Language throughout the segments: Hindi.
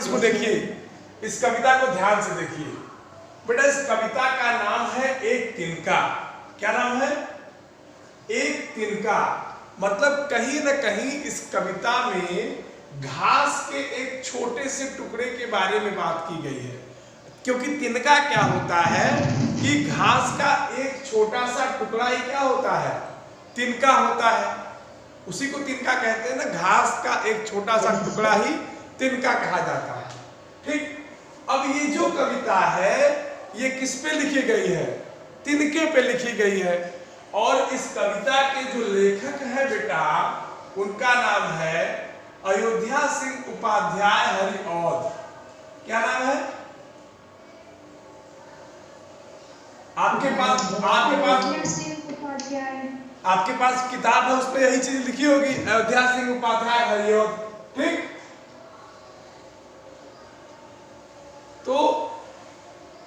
इसको देखिए, इस कविता को ध्यान से देखिए बेटा। इस कविता का नाम है एक तिनका। क्या नाम है? एक तिनका। मतलब कहीं न कहीं इस कविता में घास के एक छोटे से टुकड़े के बारे में बात की गई है। क्योंकि तिनका क्या होता है कि घास का एक छोटा सा टुकड़ा ही क्या होता है? तिनका होता है। उसी को तिनका कहते हैं ना, घास का एक छोटा सा टुकड़ा ही तिनका कहा जाता है। ठीक। अब ये जो कविता है ये किस पे लिखी गई है? तिनके पे लिखी गई है। और इस कविता के जो लेखक है बेटा, उनका नाम है अयोध्या सिंह उपाध्याय हरिऔध। क्या नाम है? आपके पास किताब है, उसमें यही चीज लिखी होगी, अयोध्या सिंह उपाध्याय हरिऔध। ठीक। तो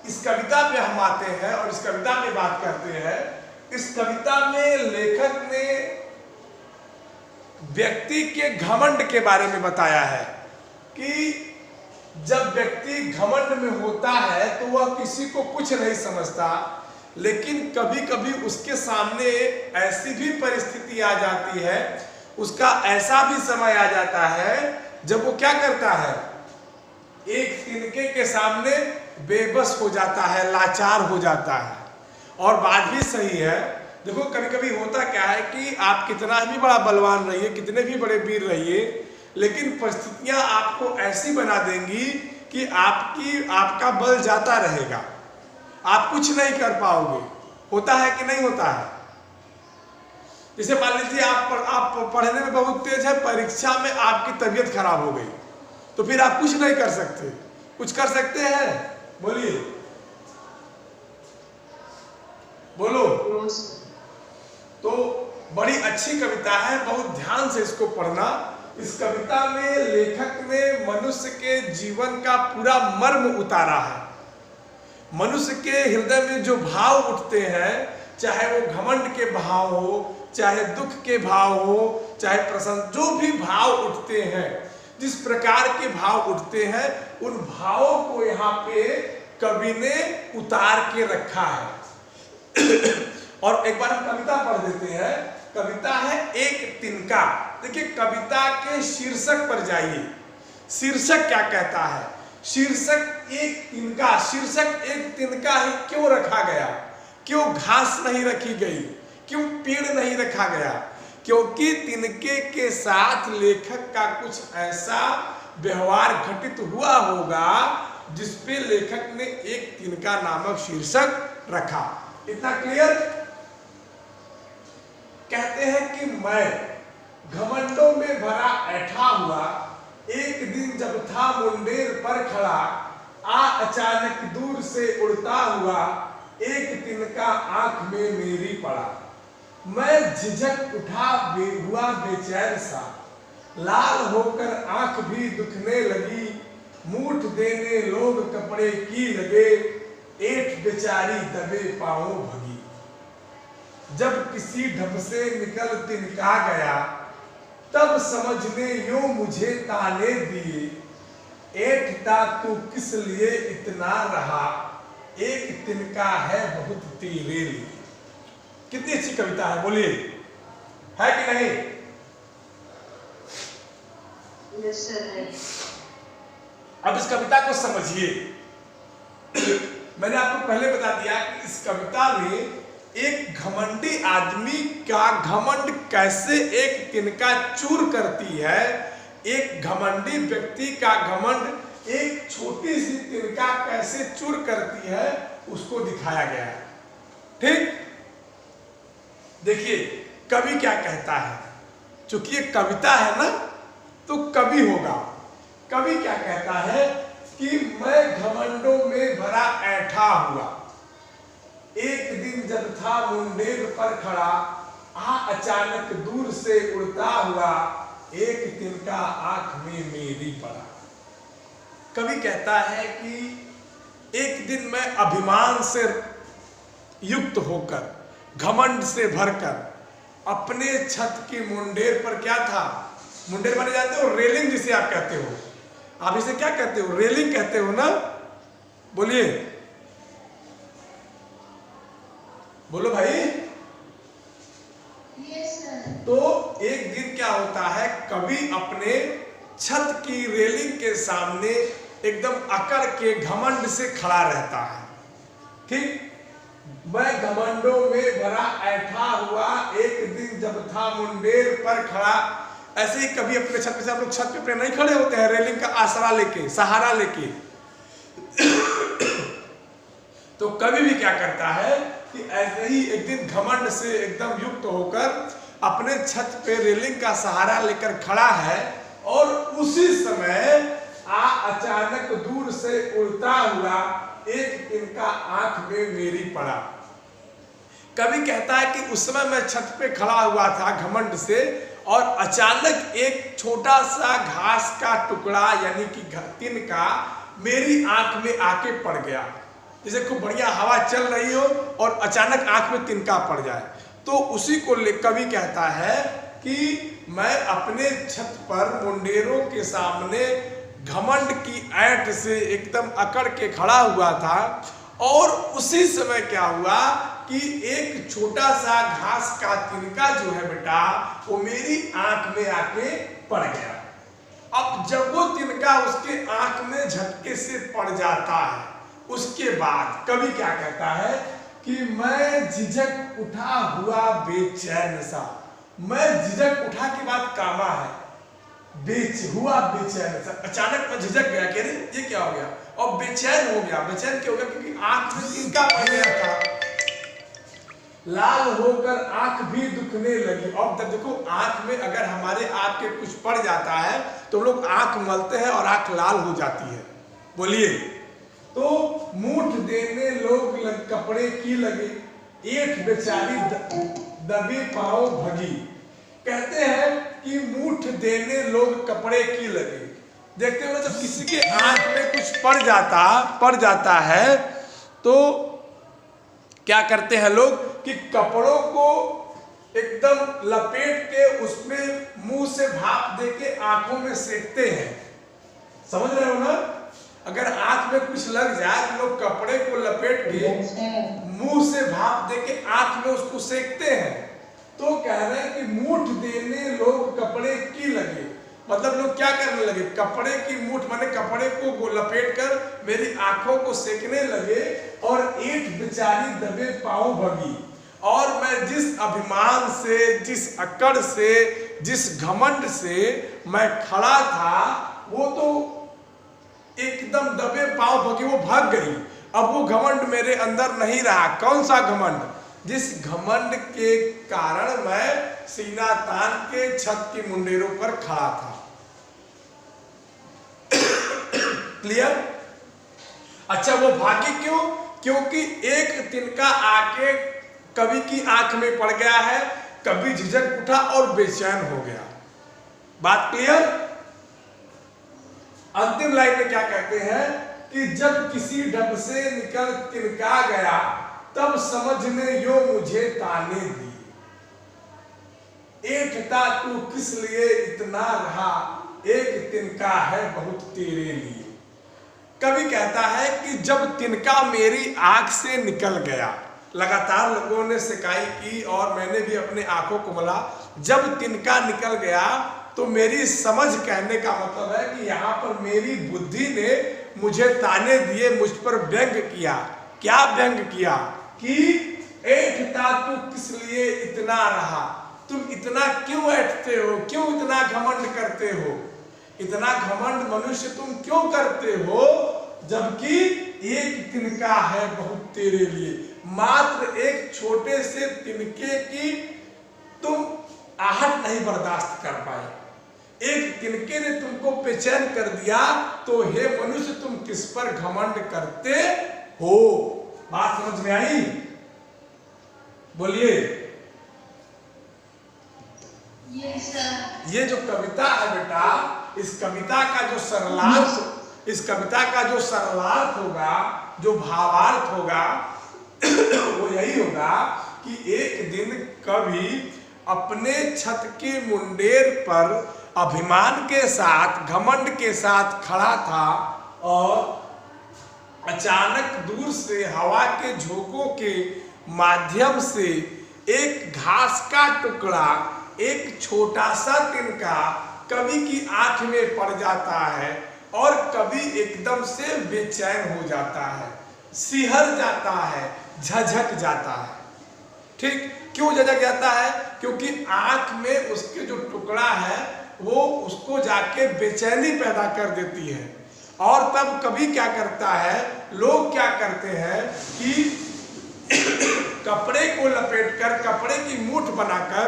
इस कविता पे हम आते हैं और इस कविता में बात करते हैं। इस कविता में लेखक ने व्यक्ति के घमंड के बारे में बताया है कि जब व्यक्ति घमंड में होता है तो वह किसी को कुछ नहीं समझता, लेकिन कभी कभी उसके सामने ऐसी भी परिस्थिति आ जाती है, उसका ऐसा भी समय आ जाता है जब वो क्या करता है? एक तिनके के सामने बेबस हो जाता है, लाचार हो जाता है। और बात भी सही है। देखो कभी कभी होता क्या है कि आप कितना भी बड़ा बलवान रहिए, कितने भी बड़े वीर रहिए, लेकिन परिस्थितियां आपको ऐसी बना देंगी कि आपका बल जाता रहेगा, आप कुछ नहीं कर पाओगे। होता है कि नहीं होता है? जैसे मान लीजिए आप पढ़ने में बहुत तेज है, परीक्षा में आपकी तबीयत खराब हो गई, तो फिर आप कुछ नहीं कर सकते। कुछ कर सकते हैं? बोलिए, बोलो। तो बड़ी अच्छी कविता है, बहुत ध्यान से इसको पढ़ना। इस कविता में लेखक ने मनुष्य के जीवन का पूरा मर्म उतारा है। मनुष्य के हृदय में जो भाव उठते हैं, चाहे वो घमंड के भाव हो, चाहे दुख के भाव हो, चाहे प्रसन्न, जो भी भाव उठते हैं, जिस प्रकार के भाव उठते हैं, उन भावों को यहाँ पे कवि ने उतार के रखा है। और एक बार हम कविता पढ़ देते हैं। कविता है एक तिनका। देखिए कविता के शीर्षक पर जाइए। शीर्षक क्या कहता है? शीर्षक एक तिनका। शीर्षक एक तिनका ही क्यों रखा गया? क्यों घास नहीं रखी गई? क्यों पेड़ नहीं रखा गया? क्योंकि तिनके के साथ लेखक का कुछ ऐसा व्यवहार घटित हुआ होगा जिसपे लेखक ने एक तिनका नामक शीर्षक रखा। इतना क्लियर? कहते हैं कि मैं घमंडों में भरा ऐठा हुआ, एक दिन जब था मुंडेर पर खड़ा, आ अचानक दूर से उड़ता हुआ, एक तिनका आंख में मेरी पड़ा। मैं झिझक उठा हुआ बेचैन सा, लाल होकर आंख भी दुखने लगी, मूठ देने लोग कपड़े की लगे, ऐठ बेचारी दबे पांवों भगी। जब किसी ढब से निकल तिनका गया, तब समझने यूं मुझे ताने दिए, ऐठता तू किस लिए इतना रहा, एक तिनका है बहुत तेरे लिए। कितनी अच्छी कविता है, बोलिए, है कि नहीं? यस सर है। अब इस कविता को समझिए। मैंने आपको पहले बता दिया कि इस कविता में एक घमंडी आदमी का घमंड कैसे एक तिनका चूर करती है, एक घमंडी व्यक्ति का घमंड एक छोटी सी तिनका कैसे चूर करती है, उसको दिखाया गया है। ठीक। देखिए कवि क्या कहता है, चूंकि ये कविता है ना तो कवि होगा। कवि क्या कहता है कि मैं घमंडों में भरा ऐठा हुआ, एक दिन जब था मुंडेर पर खड़ा, आ अचानक दूर से उड़ता हुआ, एक तिनका आंख में मेरी पड़ा। कवि कहता है कि एक दिन मैं अभिमान से युक्त होकर, घमंड से भरकर, अपने छत की मुंडेर पर क्या था? मुंडेर माने जानते हो? रेलिंग जिसे आप कहते हो। आप इसे क्या कहते हो? रेलिंग कहते हो ना? बोलिए, बोलो भाई। तो एक दिन क्या होता है, कवि अपने छत की रेलिंग के सामने एकदम अकड़ के घमंड से खड़ा रहता है। ठीक, मैं घमंडों में भरा ऐठा हुआ एक दिन जब था मुंडेर पर खड़ा। ऐसे ही कभी अपने छत पे से, आप लोग छत पे नहीं खड़े होते हैं रेलिंग का आसरा लेके, सहारा लेके। तो कभी भी क्या करता है कि ऐसे ही एक दिन घमंड से एकदम युक्त होकर अपने छत पे रेलिंग का सहारा लेकर खड़ा है, और उसी समय अचानक दूर से उड़ता हुआ एक तिनका आंख में मेरी पड़ा। कवि कहता है कि उस समय मैं छत पे खड़ा हुआ था घमंड से, और अचानक एक छोटा सा घास का टुकड़ा यानी कि तिनका मेरी आंख में आके पड़ गया। जैसे खूब बढ़िया हवा चल रही हो और अचानक आंख में तिनका पड़ जाए। तो उसी को कवि कहता है कि मैं अपने छत पर मुंडेरों के सामने घमंड की ऐंठ से एकदम अकड़ के खड़ा हुआ था, और उसी समय क्या हुआ कि एक छोटा सा घास का तिनका जो है बेटा, वो मेरी आंख में आके पड़ गया। अब जब वो तिनका उसके आंख में झटके से पड़ जाता है, उसके बाद कवि क्या कहता है कि मैं झिझक उठा हुआ बेचैन सा। मैं झिझक उठा के बाद कामा है, बेचैन सा। अचानक मैं झिझक गया कि ये क्या हो गया, और बेचैन हो गया। बेचैन क्यों हो गया? क्योंकि आंख में तिनका पड़ गया था। लाल होकर आंख भी दुखने लगी। अब देखो, आंख में अगर हमारे आपके कुछ पड़ जाता है तो लोग आंख मलते हैं और आंख लाल हो जाती है। बोलिए, तो मूठ देने लोग कपड़े की लगे, एक बेचारी दबी पांव भगी। कहते हैं कि मूठ देने लोग कपड़े की लगे। देखते हो ना, जब किसी के आंख में कुछ पड़ जाता है तो क्या करते हैं लोग कि कपड़ों को एकदम लपेट के उसमें मुंह से भाप देके आंखों में सेकते हैं। समझ रहे हो ना? अगर आंख में कुछ लग जाए तो लोग कपड़े को लपेट के मुंह से भाप देके आंख में उसको सेकते हैं। तो कह रहे हैं कि मूठ देने लोग कपड़े की लगे, मतलब लोग क्या करने लगे, कपड़े की मूठ माने कपड़े को लपेट कर मेरी आंखों को सेकने लगे, और एक बेचारी दबे पांव भगी। और मैं जिस अभिमान से, जिस अकड़ से, जिस घमंड से मैं खड़ा था, वो तो एकदम दबे पांव भगी, वो भाग गई। अब वो घमंड मेरे अंदर नहीं रहा। कौन सा घमंड? जिस घमंड के कारण मैं सीना तान के छत की मुंडेरों पर खड़ा था। क्लियर? अच्छा, वो भागी क्यों? क्योंकि एक तिनका आके कवि की आंख में पड़ गया है, कवि झिझक उठा और बेचैन हो गया। बात क्लियर? अंतिम लाइन में क्या कहते हैं कि जब किसी ढब से निकल तिनका गया, तब समझने यो मुझे ताने दी। एकता तू किस लिए इतना रहा, एक तिनका है बहुत तेरे लिए। कवि कहता है कि जब तिनका मेरी आंख से निकल गया, लगातार लोगों ने सिकाई की और मैंने भी अपने आंखों को मला। जब तिनका निकल गया तो मेरी समझ, कहने का मतलब है कि यहाँ पर मेरी बुद्धि ने मुझे ताने दिए, मुझ पर व्यंग किया। क्या व्यंग किया? कि ऐठता तू किस लिए इतना रहा, तुम इतना क्यों ऐठते हो, क्यों इतना घमंड करते हो, इतना घमंड मनुष्य तुम क्यों करते हो, जबकि एक तिनका है बहुत तेरे लिए। मात्र एक छोटे से तिनके की तुम आहट नहीं बर्दाश्त कर पाए, एक तिनके ने तुमको बेचैन कर दिया, तो हे मनुष्य तुम किस पर घमंड करते हो। बात समझ में आई? बोलिए। ये जो कविता है बेटा, इस कविता का जो सरलार्थ, इस कविता का जो सरलार्थ होगा, जो भावार्थ होगा, वो यही होगा कि एक दिन कवि अपने छत के मुंडेर पर अभिमान के साथ, घमंड के साथ खड़ा था और अचानक दूर से हवा के झोंकों के माध्यम से एक घास का टुकड़ा, एक छोटा सा तिनका कवि की आंख में पड़ जाता है और कवि एकदम से बेचैन हो जाता है, सिहर जाता है, झझक जाता है। ठीक, क्यों झझक जाता है? क्योंकि आंख में उसके जो टुकड़ा है वो उसको जाके बेचैनी पैदा कर देती है। और तब कवि क्या करता है, लोग क्या करते हैं कि कपड़े को लपेटकर, कपड़े की मूठ बनाकर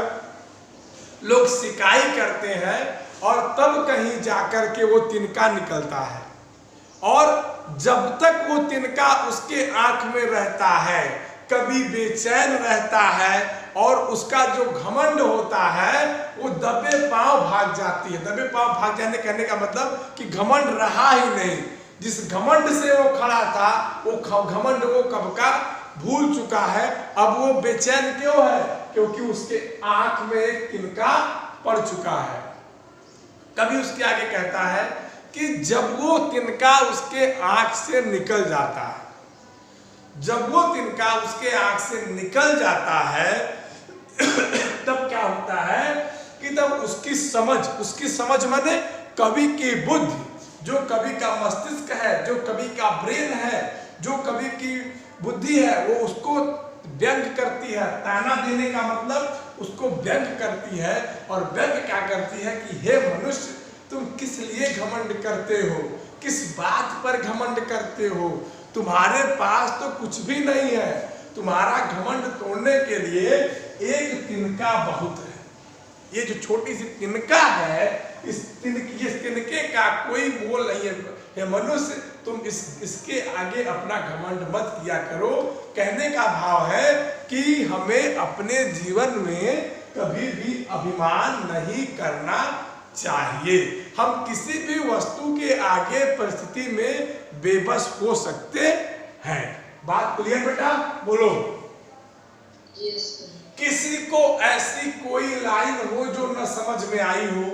लोग सिकाई करते हैं और तब कहीं जाकर के वो तिनका निकलता है। और जब तक वो तिनका उसके आंख में रहता है कभी बेचैन रहता है और उसका जो घमंड होता है वो दबे पांव भाग जाती है। दबे पांव भाग जाने कहने का मतलब कि घमंड रहा ही नहीं। जिस घमंड से वो खड़ा था वो घमंड वो कब का भूल चुका है। अब वो बेचैन क्यों है? क्योंकि उसके आंख में एक तिनका पड़ चुका है। कभी उसके आगे कहता है कि जब वो तिनका उसके आंख से निकल जाता है, जब वो तिनका उसके आंख से निकल जाता है तब क्या होता है कि तब उसकी समझ माने कवि की बुद्धि, जो कवि का मस्तिष्क है, जो कवि का ब्रेन है, जो कवि की बुद्धि है, वो उसको व्यंग करती है। ताना देने का मतलब उसको व्यंग करती है। और व्यंग क्या करती है कि हे मनुष्य, तुम किस लिए घमंड करते हो? किस बात पर घमंड करते हो? तुम्हारे पास तो कुछ भी नहीं है। तुम्हारा घमंड तोड़ने के लिए एक तिनका बहुत है। ये जो छोटी सी तिनका है, इस तिनके का कोई मोल नहीं है। हे मनुष्य, तुम इसके आगे अपना घमंड मत किया करो। कहने का भाव है कि हमें अपने जीवन में कभी भी अभिमान नहीं करना चाहिए। हम किसी भी वस्तु के आगे परिस्थिति में बेबस हो सकते हैं। बात क्लियर बेटा? बोलो। यस। किसी को ऐसी कोई लाइन हो जो न समझ में आई हो,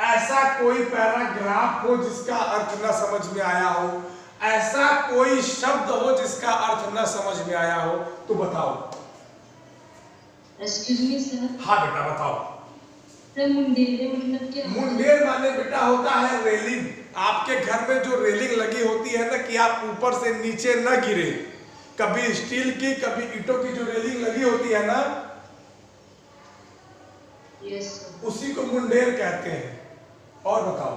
ऐसा कोई पैराग्राफ हो जिसका अर्थ न समझ में आया हो, ऐसा कोई शब्द हो जिसका अर्थ न समझ में आया हो, तो बताओ। Excuse me sir. हाँ बेटा बताओ। मुंडेर मतलब क्या? मुंडेर माने बेटा होता है रेलिंग। आपके घर में जो रेलिंग लगी होती है ना कि आप ऊपर से नीचे न गिरे, कभी स्टील की कभी ईंटों की जो रेलिंग लगी होती है ना, यस, उसी को मुंडेर कहते हैं। और बताओ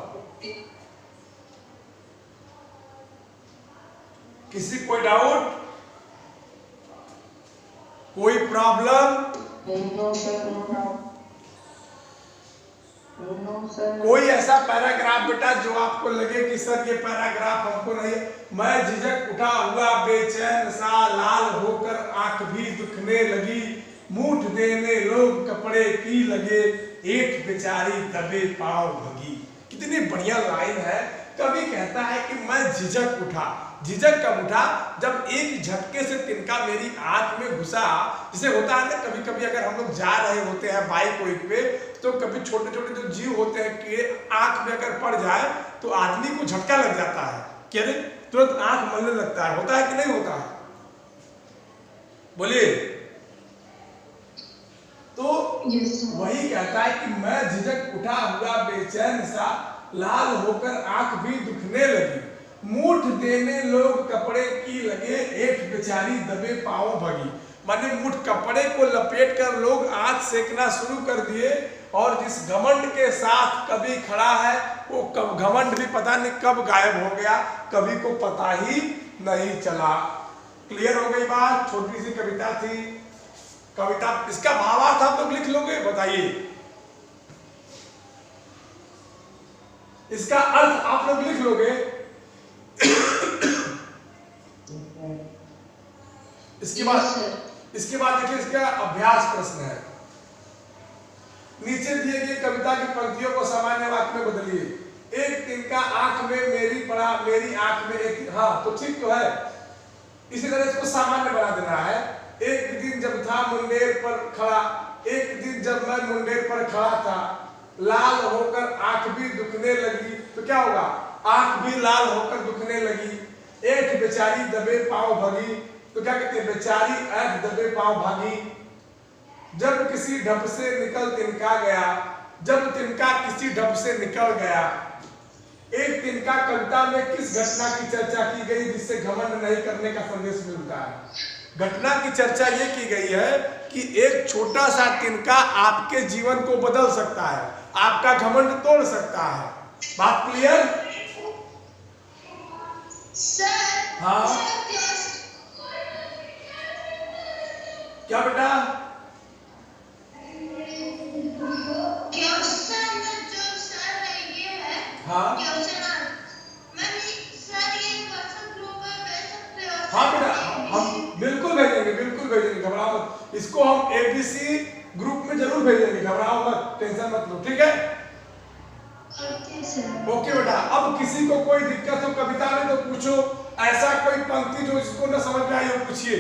किसी कोई डाउट, कोई प्रॉब्लम, कोई ऐसा पैराग्राफ बेटा जो आपको लगे कि सर ये पैराग्राफ हमको नहीं? मैं झिझक उठा हुआ बेचैन सा, लाल होकर आंख भी दुखने लगी, मूठ देने लोग कपड़े की लगे, एक बेचारी दबे पांव भगी। कितनी बढ़िया लाइन है। कवि कहता है कि मैं झिझक उठा। झिझक कब उठा? जब एक झटके से तिनका मेरी आंख में घुसा। जैसे होता है ना कभी कभी अगर हम लोग जा रहे होते हैं बाइक वाइक पे, तो कभी छोटे छोटे जो जीव होते हैं कि आंख में अगर पड़ जाए तो आदमी को झटका लग जाता है कि अरे तुरंत आंख मलने लगता है। होता है कि नहीं होता है? बोलिए। तो वही कहता है कि मैं झिझक उठा हुआ बेचैन सा, लाल होकर आंख भी दुखने लगी, मूठ देने लोग कपड़े की लगे, एक बेचारी दबे पांव भगी। माने मुठ कपड़े को लपेट कर लोग आंख सेकना शुरू कर दिए। और जिस घमंड के साथ कवि खड़ा है वो घमंड भी पता नहीं कब गायब हो गया, कवि को पता ही नहीं चला। क्लियर हो गई बात? छोटी सी कविता थी। कविता इसका भावार्थ आप लोग लिख लोगे? बताइए इसका अर्थ आप लोग लिख लोगे? इसके बाद देखिए इसका अभ्यास प्रश्न है। नीचे दिए गए कविता की पंक्तियों को सामान्य वाक्य में बदलिए। एक तिनका आंख में मेरी पड़ा, मेरी आंख में एक। हाँ तो ठीक तो है। इसी तरह इसको सामान्य बना देना है। एक दिन जब था मुंडेर पर खड़ा, एक दिन जब मैं मुंडेर पर खड़ा था, लाल होकर आंख भी दुखने लगी, तो क्या होगा, आंख भी लाल होकर दुखने लगी। एक बेचारी दबे पांव भागी, तो क्या कहते हैं, बेचारी आंख दबे पांव भागी। जब किसी ढप से निकल तिनका गया, जब तिनका किसी ढप से निकल गया। एक तिनका कविता में किस घटना की चर्चा की गई जिससे घमंड नहीं करने का संदेश मिलता है। घटना की चर्चा ये की गई है कि एक छोटा सा तिनका आपके जीवन को बदल सकता है, आपका घमंड तोड़ सकता है। बात क्लियर? हाँ क्या बेटा? हाँ हाँ बेटा, हम बिल्कुल भेजेंगे, घबराओ मत। इसको हम एबीसी ग्रुप में जरूर भेजेंगे, घबराओ मत, टेंशन मत लो, ठीक है? ओके बेटा। अब किसी को कोई दिक्कत हो कविता में तो पूछो, ऐसा कोई पंक्ति जो इसको न समझ में आई हो पूछिए।